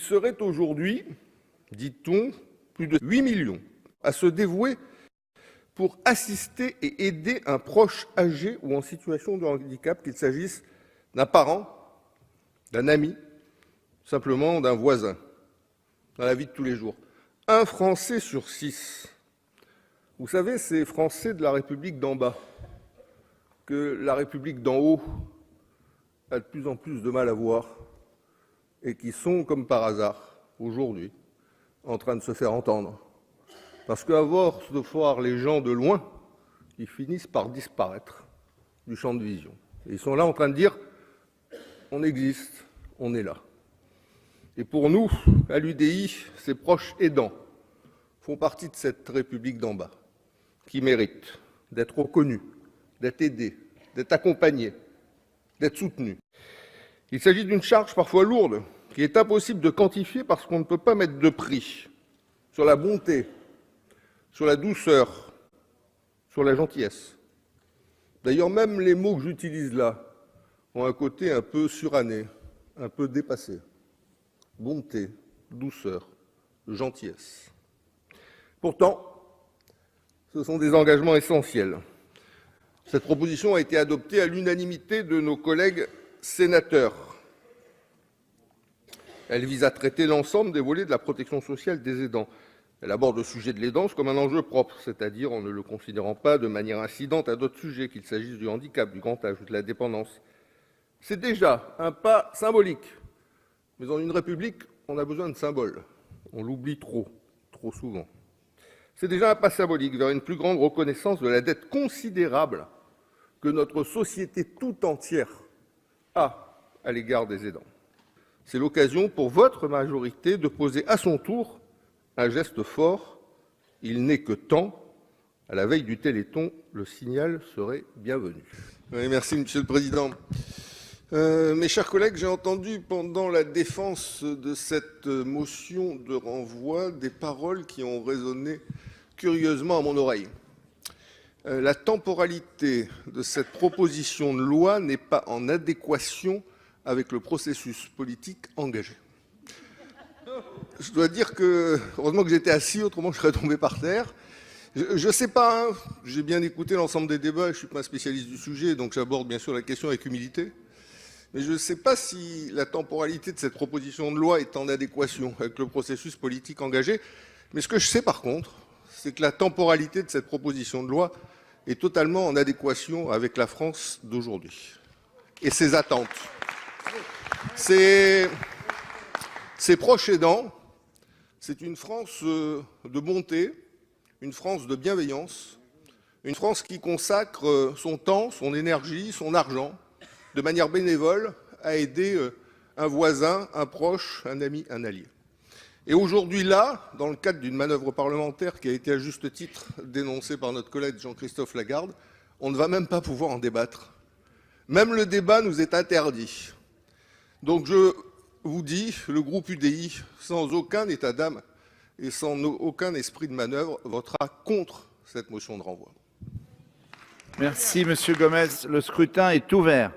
serait aujourd'hui, dit-on, plus de 8 millions à se dévouer pour assister et aider un proche âgé ou en situation de handicap, qu'il s'agisse d'un parent, d'un ami, simplement d'un voisin, dans la vie de tous les jours. Un Français sur 6. Vous savez, ces Français de la République d'en bas, que la République d'en haut a de plus en plus de mal à voir, et qui sont, comme par hasard, aujourd'hui, en train de se faire entendre. Parce qu'à force de voir les gens de loin, ils finissent par disparaître du champ de vision. Et ils sont là en train de dire « on existe, on est là ». Et pour nous, à l'UDI, ces proches aidants font partie de cette République d'en bas, qui mérite d'être reconnus, d'être aidés, d'être accompagnés, d'être soutenus. Il s'agit d'une charge parfois lourde, qui est impossible de quantifier parce qu'on ne peut pas mettre de prix sur la bonté, sur la douceur, sur la gentillesse. D'ailleurs, même les mots que j'utilise là ont un côté un peu suranné, un peu dépassé. Bonté, douceur, gentillesse. Pourtant, ce sont des engagements essentiels. Cette proposition a été adoptée à l'unanimité de nos collègues sénateurs. Elle vise à traiter l'ensemble des volets de la protection sociale des aidants. Elle aborde le sujet de l'aidance comme un enjeu propre, c'est-à-dire en ne le considérant pas de manière incidente à d'autres sujets, qu'il s'agisse du handicap, du grand âge ou de la dépendance. C'est déjà un pas symbolique. Mais dans une république, on a besoin de symboles. On l'oublie trop souvent. C'est déjà un pas symbolique vers une plus grande reconnaissance de la dette considérable que notre société tout entière a à l'égard des aidants. C'est l'occasion pour votre majorité de poser à son tour un geste fort. Il n'est que temps. À la veille du Téléthon, le signal serait bienvenu. Oui, merci, Monsieur le Président. Mes chers collègues, j'ai entendu pendant la défense de cette motion de renvoi des paroles qui ont résonné curieusement à mon oreille. La temporalité de cette proposition de loi n'est pas en adéquation avec le processus politique engagé. Je dois dire que, heureusement que j'étais assis, autrement je serais tombé par terre. Je ne sais pas, hein, j'ai bien écouté l'ensemble des débats, je ne suis pas un spécialiste du sujet, donc j'aborde bien sûr la question avec humilité. Mais je ne sais pas si la temporalité de cette proposition de loi est en adéquation avec le processus politique engagé. Mais ce que je sais par contre, c'est que la temporalité de cette proposition de loi est totalement en adéquation avec la France d'aujourd'hui et ses attentes. Ces proches aidants, c'est une France de bonté, une France de bienveillance, une France qui consacre son temps, son énergie, son argent, de manière bénévole, à aider un voisin, un proche, un ami, un allié. Et aujourd'hui là, dans le cadre d'une manœuvre parlementaire qui a été à juste titre dénoncée par notre collègue Jean-Christophe Lagarde, on ne va même pas pouvoir en débattre. Même le débat nous est interdit. Donc je vous dis, le groupe UDI, sans aucun état d'âme et sans aucun esprit de manœuvre, votera contre cette motion de renvoi. Merci, Monsieur Gomez. Le scrutin est ouvert.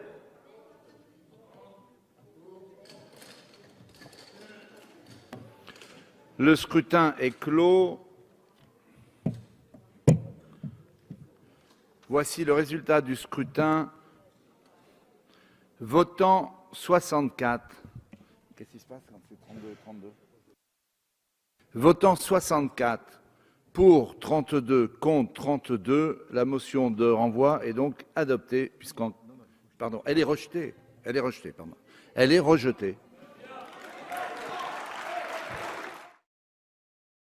Le scrutin est clos. Voici le résultat du scrutin. Votant 64. Qu'est-ce qui se passe quand c'est 32 et 32 ? Votant 64, pour 32, contre 32, la motion de renvoi est donc adoptée, puisqu'en... Pardon, elle est rejetée. Elle est rejetée, pardon. Elle est rejetée.